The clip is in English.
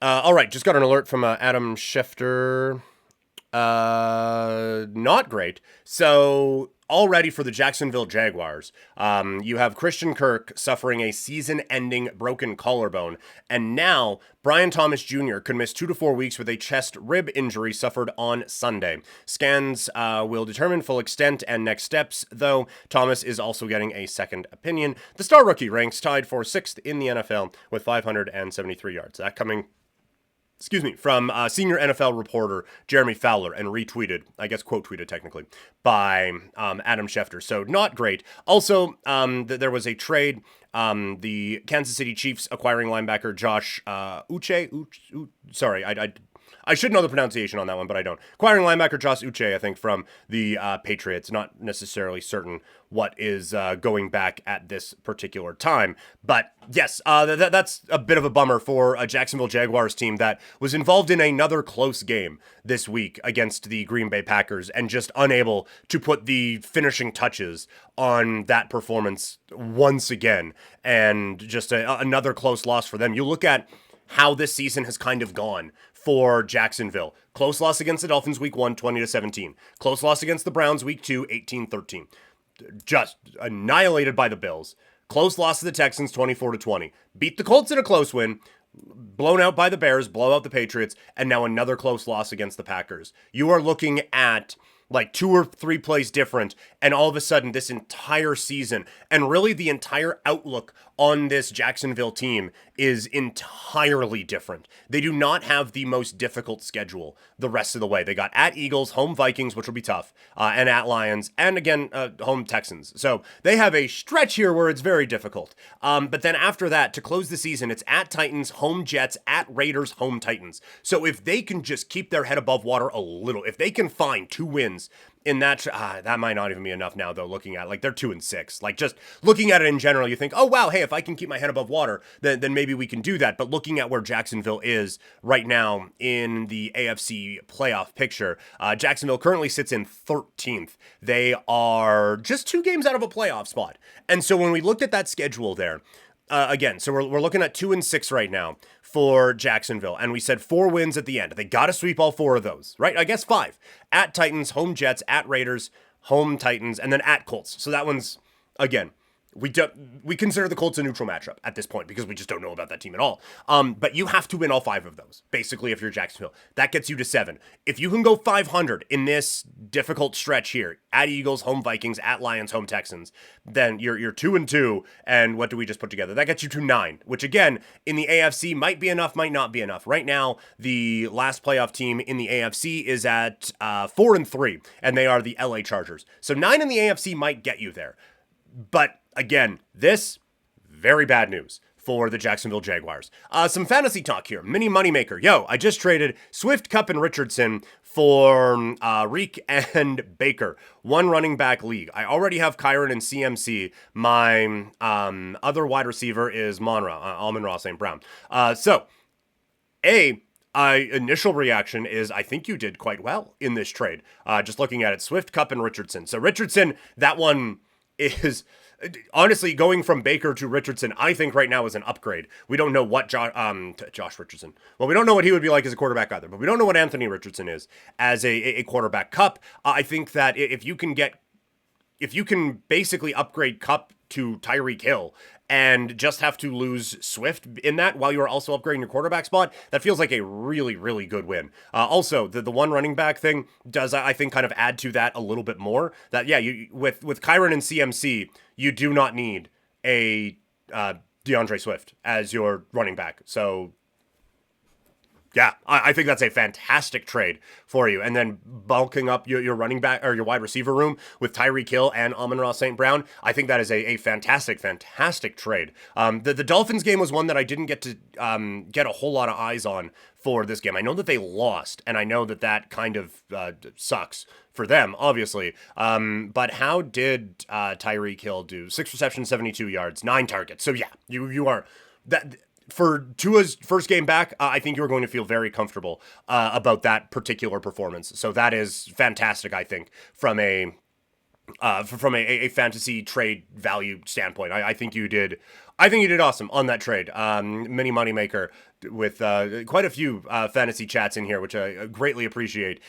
All right, just got an alert from Adam Schefter. Not great. So already for the Jacksonville Jaguars, you have Christian Kirk suffering a season-ending broken collarbone, and now Brian Thomas Jr. could miss 2 to 4 weeks with a chest rib injury suffered on Sunday. Scans will determine full extent and next steps, though Thomas is also getting a second opinion. The star rookie ranks tied for sixth in the NFL with 573 yards. That coming from senior NFL reporter Jeremy Fowler and retweeted, I guess quote tweeted technically, by Adam Schefter. So not great. Also, there was a trade. The Kansas City Chiefs acquiring linebacker Josh Uche. Sorry, I should know the pronunciation on that one, but I don't. Acquiring linebacker Josh Uche, I think, from the Patriots. Not necessarily certain what is going back at this particular time. But yes, that's a bit of a bummer for a Jacksonville Jaguars team that was involved in another close game this week against the Green Bay Packers and just unable to put the finishing touches on that performance once again. And just another close loss for them. You look at how this season has kind of gone for Jacksonville. Close loss against the Dolphins week 1, 20-17. Close loss against the Browns week 2, 18-13. Just annihilated by the Bills. Close loss to the Texans 24-20. Beat the Colts in a close win. Blown out by the Bears, blow out the Patriots, and now another close loss against the Packers. You are looking at like 2 or 3 plays different, and all of a sudden this entire season and really the entire outlook on this Jacksonville team is entirely different. They do not have the most difficult schedule the rest of the way. They got at Eagles, home Vikings, which will be tough, and at Lions, and again, home Texans. So they have a stretch here where it's very difficult. But then after that, to close the season, it's at Titans, home Jets, at Raiders, home Titans. So if they can just keep their head above water a little, if they can find 2 wins in that, that might not even be enough now, though, looking at, like, they're 2-6. Like, just looking at it in general, you think, oh, wow, hey, if I can keep my head above water, then maybe we can do that. But looking at where Jacksonville is right now in the AFC playoff picture, Jacksonville currently sits in 13th. They are just 2 games out of a playoff spot. And so when we looked at that schedule there, again, so we're looking at 2-6 right now for Jacksonville, and we said 4 wins at the end. They got to sweep all 4 of those, right? I guess 5. At Titans, home Jets, at Raiders, home Titans, and then at Colts. So that one's, again, we consider the Colts a neutral matchup at this point because we just don't know about that team at all. But you have to win all 5 of those, basically, if you're Jacksonville. That gets you to 7. If you can go 500 in this difficult stretch here, at Eagles, home Vikings, at Lions, home Texans, then you're 2-2, and what do we just put together? That gets you to 9, which again, in the AFC might be enough, might not be enough. Right now, the last playoff team in the AFC is at 4-3, and they are the LA Chargers. So 9 in the AFC might get you there. But again, this, very bad news for the Jacksonville Jaguars. Some fantasy talk here. Mini moneymaker. Yo, I just traded Swift, Cup, and Richardson for Reek and Baker. 1 running back league. I already have Kyron and CMC. My other wide receiver is Amon-Ra St. Brown. Initial reaction is I think you did quite well in this trade. Just looking at it, Swift, Cup, and Richardson. So Richardson, that one is honestly going from Baker to Richardson. I think right now is an upgrade. We don't know what Josh Richardson. Well, we don't know what he would be like as a quarterback either, but we don't know what Anthony Richardson is as a quarterback. Cup. I think that if you can basically upgrade Cup to Tyreek Hill and just have to lose Swift in that while you're also upgrading your quarterback spot, that feels like a really, really good win. Also, the 1 running back thing does, I think, kind of add to that a little bit more. That, yeah, with Kyron and CMC, you do not need a DeAndre Swift as your running back. So, yeah, I think that's a fantastic trade for you. And then bulking up your running back or your wide receiver room with Tyreek Hill and Amon-Ra St. Brown, I think that is a fantastic, fantastic trade. The Dolphins game was one that I didn't get to get a whole lot of eyes on for this game. I know that they lost, and I know that kind of sucks for them, obviously. But how did Tyreek Hill do? 6 receptions, 72 yards, 9 targets. So yeah, you are that. For Tua's first game back, I think you're going to feel very comfortable about that particular performance. So that is fantastic, I think, from a from a fantasy trade value standpoint. I think you did. I think you did awesome on that trade. Mini moneymaker with quite a few fantasy chats in here, which I greatly appreciate.